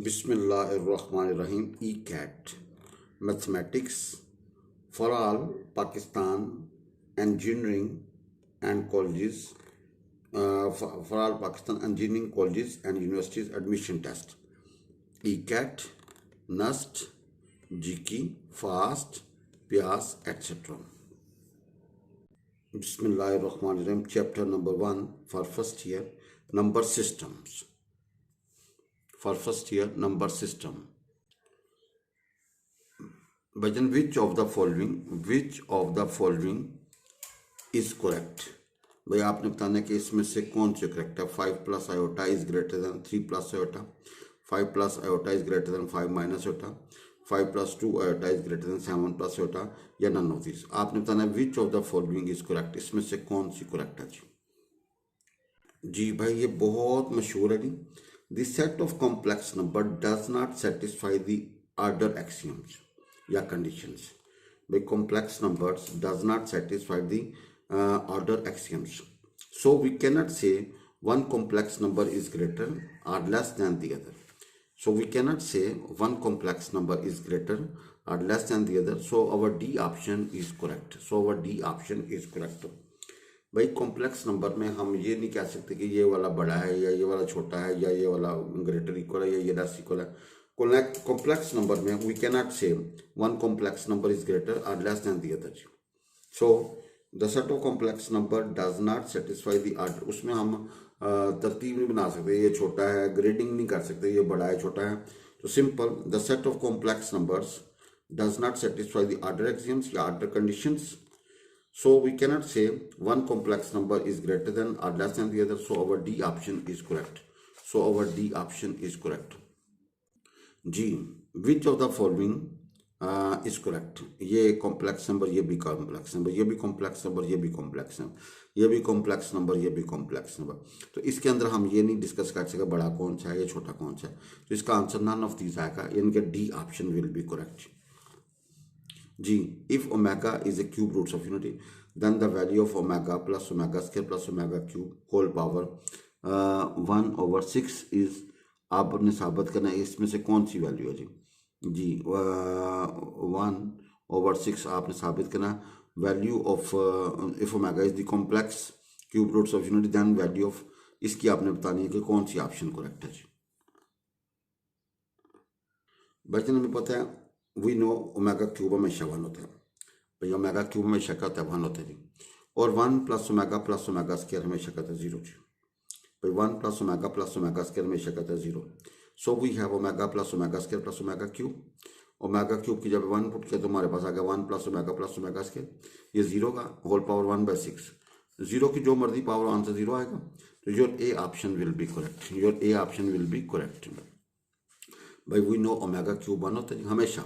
बिस्मिल्लाहिर्रहमानिर्रहीम ECAT mathematics for all Pakistan engineering and colleges for all Pakistan engineering colleges and universities admission test ECAT, NUST, GK, FAST, PIAS, etc. Bismillahirrahmanirrahim. Chapter number 1 for first year, number systems. For first year, number system. Bhajan, which of the following is correct? भाई आपने बताना कि इसमें से कौन C correct है। 5 plus iota is greater than 3 plus iota, 5 plus iota is greater than 5 minus iota, 5 plus 2 iota is greater than 7 plus iota, या none of this. आपने बताना विच of the following is correct, इसमें से कौन C correct है जी भाई ये बहुत मशहूर है जी। The set of complex number does not satisfy the order axioms या कंडीशंस। भाई complex numbers does not satisfy the order axioms, so we cannot say one complex number is greater or less than the other. So we cannot say one complex number is greater or less than the other. So our D option is correct. So our D option is correct. भाई complex number में हम ये नहीं कह सकते कि ये वाला बड़ा है या ये वाला छोटा है या ये वाला ग्रेटर इक्वल है या ये लेस इक्वल है। कॉम्प्लेक्स नंबर में we cannot say one complex number is greater और less than the other. So the set of complex number does not satisfy the order. उसमें हम तरतीब नहीं बना सकते, ये छोटा है, ग्रेडिंग नहीं कर सकते, ये बड़ा है छोटा है। तो simple the set of complex numbers does not satisfy the order axioms या order conditions. So we cannot say one complex number is greater than or less than the other. So our D option is correct. So our D option is correct. G, which of the following is correct? ये complex number, ये भी complex number, ये भी complex number, ये भी complex number, ये भी complex number, ये भी complex number। तो इसके अंदर हम ये नहीं डिस्कस कर सकते बड़ा कौन सा है या छोटा कौन सा है। तो इसका आंसर none of these आएगा, यानी कि D option will be correct. G, if omega is a cube roots of unity, then the value of omega plus omega square plus omega cube whole power 1/6 is, आपने साबित करना है इसमें से कौन सी वैल्यू है जी 1/6 आपने साबित करना value of if omega is the complex cube roots of unity, then value of इसकी आपने बतानी है कि कौन सी ऑप्शन करेक्ट है जी। बच्चों हमें पता है वी नो ओमेगा क्यूब हमेशा 1 होता है। भाई ओमेगा क्यूब हमेशा का होता है 1 होता है जी। और 1 प्लस ओमेगा स्क्वायर हमेशा का होता है 0 जी। भाई 1 प्लस ओमेगा स्क्वायर हमेशा का होता है 0। So we have omega plus omega square plus omega cube. Omega cube की जब 1 पुट किया तो हमारे पास आ गया 1 प्लस ओमेगा स्क्वायर, ये 0 का होल पावर 1/6। 0 की जो मर्जी पावर आंसर 0 आएगा। तो your A option will be correct, your A option will be correct. भाई वी नो ओमेगा क्यूब 1 होता है हमेशा,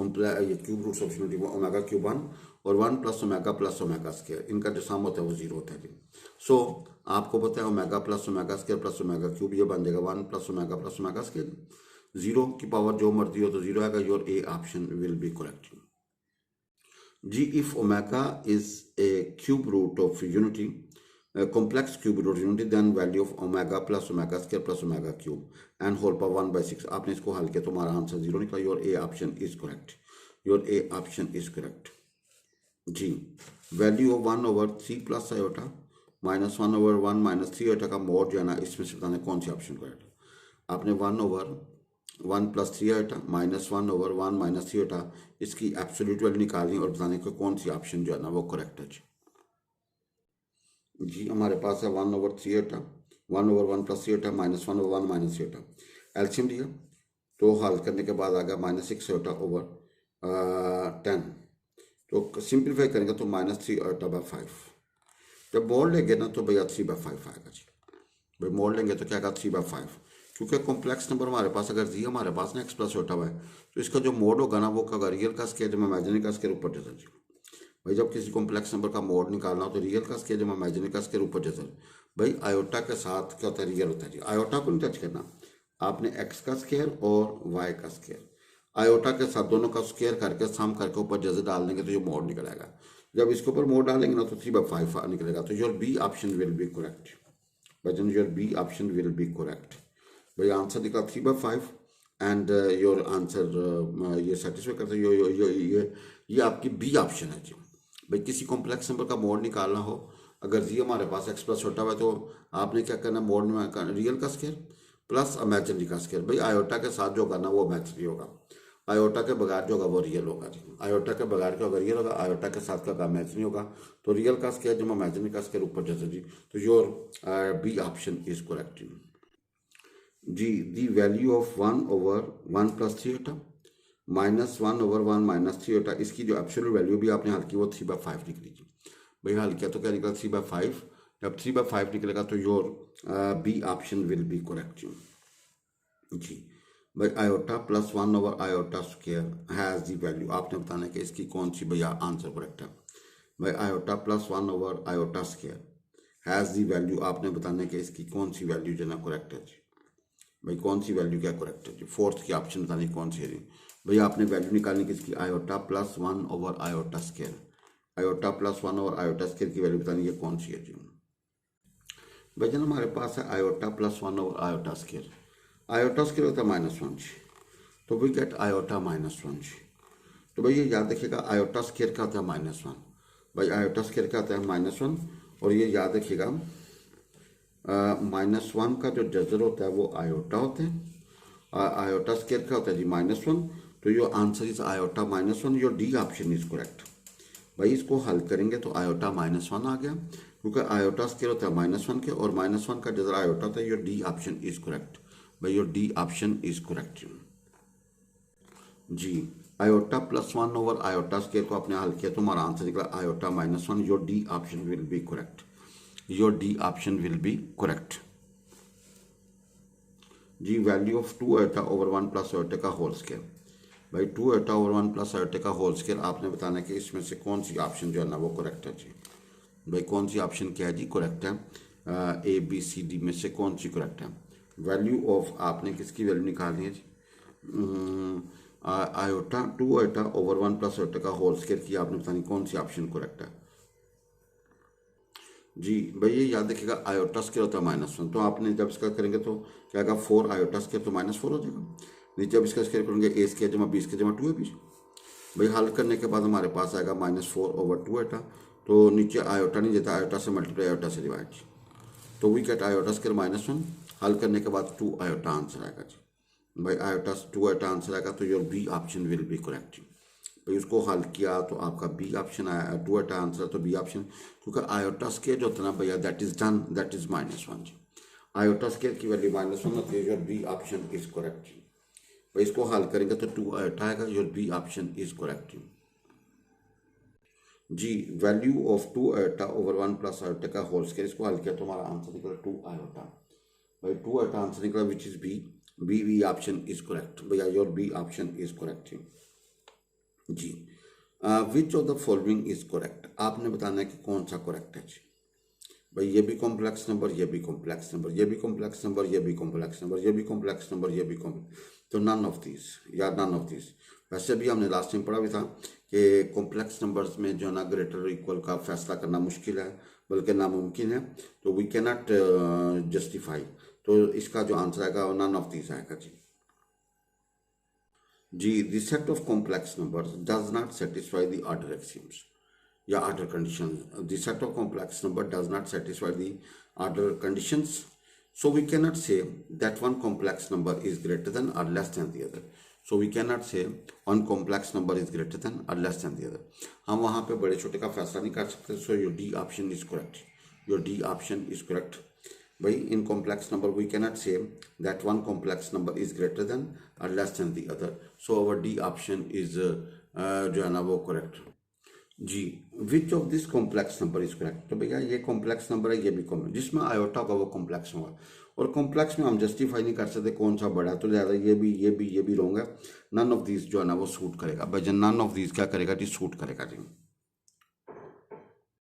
ये cube roots of unity omega cube 1 और 1 प्लस ओमेगा स्क्वायर, इनका जो सम होता है वो 0 होता है जी। सो आपको पता है omega plus omega square plus omega cube ये बन जाएगा 1 प्लस ओमेगा स्क्वायर। 0 की पावर जो मर्जी हो तो 0 आएगा। Your A option will be correct जी। If omega is a cube root of unity, complex cube root unity, then value of omega plus omega square plus omega cube and whole power 1/6। आपने इसको हल किया तो हमारा answer 0 निकला। Your A option is correct, your A option is correct जी। Value of 1/3 plus iota minus 1/1 minus 3 iota का mod जो है ना, इसमें से बताना कौन सी ऑप्शन करेक्ट। आपने 1/1 plus 3 iota minus 1/1 minus 3 iota इसकी एब्सोल्यूट वैल्यू निकालनी और बताने को कौन सी ऑप्शन जो है ना वो करेक्ट है जी। हमारे पास है 1/3 iota 1/1 plus 3 iota minus 1/1 minus 3 iota. LCM लिया तो हल करने के बाद आ गया -6 आयोटा ओवर 10। तो सिंप्लीफाई करेंगे तो -3 आयोटा/5। जब मोड लेंगे ना तो भैया 3/5 आएगा जी। भाई मोड लेंगे तो क्या आएगा 3/5, क्योंकि कॉम्प्लेक्स नंबर हमारे पास अगर जी हमारे पास ना x प्लस आयोटा है तो इसका जो मोड होगा ना वो क्या रियल का स्केयर जब इमेजिनरी का स्केयर ऊपर जाता जी। भाई जब किसी कॉम्प्लेक्स नंबर का मोड निकालना हो तो रियल का स्केयर जब इमेजिनरी का स्केयर ऊपर जाता है। भाई आयोटा के साथ क्या होता है रियल होता है जी। आयोटा को नहीं टच करना, आपने x का स्केयर और y का स्केयर आयोटा के साथ दोनों का स्केयर करके सम करके ऊपर जैसे डाल देंगे तो ये मोड निकलेगा। जब इसके ऊपर मोड डालेंगे ना तो 3/5 निकलेगा। तो your B option will be correct. बचन your B option will be correct. भाई आंसर निकला 3/5 एंड योर आंसर ये सेटिस्फाई करता है। ये आपकी बी ऑप्शन है जी। भाई किसी कॉम्प्लेक्स नंबर का मोड निकालना हो, अगर जी हमारे पास एक्स प्लस छोटा हुआ है तो आपने क्या करना, मोड में रियल का स्केयर प्लस इमेजिनरी का स्केयर। भाई आयोटा के साथ जो होगा ना वो इमेजिनरी होगा, आयोटा के बगैर जो होगा वो रियल होगा जी। आयोटा के बगैर क्या होगा, रियल होगा, आयोटा के साथ का इमेजिनरी होगा। तो रियल का स्केयर जब इमेजिनरी का स्केयर ऊपर जैसे जी, तो your B option is correct जी। दी वैल्यू ऑफ 1/1 + 3 -1/1 - 3 इसकी जो एब्सोल्यूट वैल्यू भी आपने हल की वो 3/5 निकली जी। भाई हल किया तो क्या निकला 3/5। जब 3/5 निकलेगा तो your B option will be correct जी। भाई iota plus 1/i² has the value, आपने बताना है कि इसकी कौन सी भैया आंसर करेक्ट है। भाई iota plus 1/i² has the value, आपने बताना है कि इसकी कौन सी वैल्यू जो है करेक्ट है जी। भाई कौन सी वैल्यू क्या करेक्ट है जी, फोर्थ की ऑप्शन बतानी कौन सी है जी। भाई आपने वैल्यू निकालनी किसकी, iota plus 1/i², iota plus 1/i² की वैल्यू बतानी है कौन सी है जी। भाई जन हमारे पास है iota plus 1/i², iota square होता है -1 जी, तो वी गेट आयोटा -1 जी। तो भाई ये याद रखिएगा आयोटा स्केयर का होता है -1। भाई आयोटा स्केयर का होता है -1, और ये याद रखिएगा -1 का जो जजर होता है वो आयोटा होते हैं। आयोटा स्केयर का होता है जी -1, तो your answer is iota -1, your D option is correct. भाई इसको हल करेंगे तो आयोटा -1 आ गया, क्योंकि आयोटा स्केयर होता है -1 के, और -1 का जजर आयोटा होता है, your D option is correct. भाई your D option is correct जी। आयोटा प्लस 1/i² स्केयर को आपने हल किया तो हमारा आंसर निकला iota -1, your D option will be correct, your D option will be correct जी। वैल्यू ऑफ 2i/1 + i का होल स्केयर। भाई 2i/1 + i का होल स्केयर आपने बताना है कि इसमें से कौन सी ऑप्शन जो है ना वो करेक्ट है जी। भाई कौन सी ऑप्शन क्या है जी करेक्ट है, ABCD में से कौन सी करेक्ट है। वैल्यू ऑफ आपने किसकी वैल्यू निकालनी है जी, आयोटा 2i/1 + i का होल स्केयर की आपने बतानी कौन सी ऑप्शन करेक्ट है जी। भाई ये याद रखिएगा आयोटा स्केयर होता है -1, तो आपने जब इसका करेंगे तो क्या आएगा 4 आयोटा स्केयर तो -4 हो जाएगा। नीचे जब इसका स्केयर करेंगे A² जमा B² जमा 2ab। भाई हल करने के बाद हमारे पास आएगा -4/2 तो नीचे आयोटा नहीं देता, आयोटा से मल्टीप्लाई आयोटा से डिवाइड, तो वी गेट आयोटा स्केयर -1। हल करने के बाद 2 आयोटा आंसर आएगा जी। भाई आयोटा 2 आयोटा आंसर आएगा तो your B option will be correct. भाई उसको हल किया तो आपका बी ऑप्शन आया, 2 आयोटा आंसर तो बी ऑप्शन, क्योंकि आयोटा स्केयर जो होता है ना भैया that is done, that is -1 जी। आयोटा स्केयर की वैल्यू -1 होती है, your B option is correct जी। भाई इसको हल करेंगे तो 2 आयोटा आएगा, your B option is correct जी। वैल्यू ऑफ 2i/1 + i का होल स्केयर, इसको हल किया तो हमारा आंसर निकला 2 आयोटा। भाई 2 आयोटा आंसर निकला which is B, B option is correct. भैया your B option is correct जी। Which of the following is correct, आपने बताना है कि कौन सा करेक्ट है जी। भाई ये भी कॉम्प्लेक्स नंबर, ये भी कॉम्प्लेक्स नंबर, ये भी कॉम्प्लेक्स नंबर, ये भी कॉम्प्लेक्स नंबर, ये भी कॉम्प्लेक्स नंबर, ये भी कॉम्प्लेक्स, तो नन ऑफ दिस या नन ऑफ दिस। वैसे भी हमने लास्ट टाइम पढ़ा भी था कि कॉम्प्लेक्स नंबर्स में जो है ना ग्रेटर और इक्वल का फैसला करना मुश्किल है, बल्कि नामुमकिन है, तो वी कैन नॉट जस्टिफाई, तो इसका जो आंसर आएगा नन ऑफ दिस आएगा जी। जी the set of complex numbers does not satisfy the order axioms या order conditions. The set of complex number does not satisfy the order conditions, so we cannot say that one complex number is greater than or less than the other. So we cannot say one complex number is greater than or less than the other. हम वहाँ पे बड़े छोटे का फैसला नहीं कर सकते, so your D option is correct. Your D option is correct. भाई in complex number we cannot say that one complex number is greater than or less than the other. So our D option is जो है ना वो correct. जी which of this complex number is correct, तो भैया ये complex number है, ये भी कॉम्प्लेक्स, जिसमें आयोटा होगा वो कॉम्प्लेक्स होगा, और कॉम्प्लेक्स में हम जस्टिफाई नहीं कर सकते कौन सा बड़ा, तो ज़्यादा ये भी रॉन्ग है। नन ऑफ दिस जो है ना वो सूट करेगा, भाई नन ऑफ दिस क्या करेगा जी, सूट करेगा जी।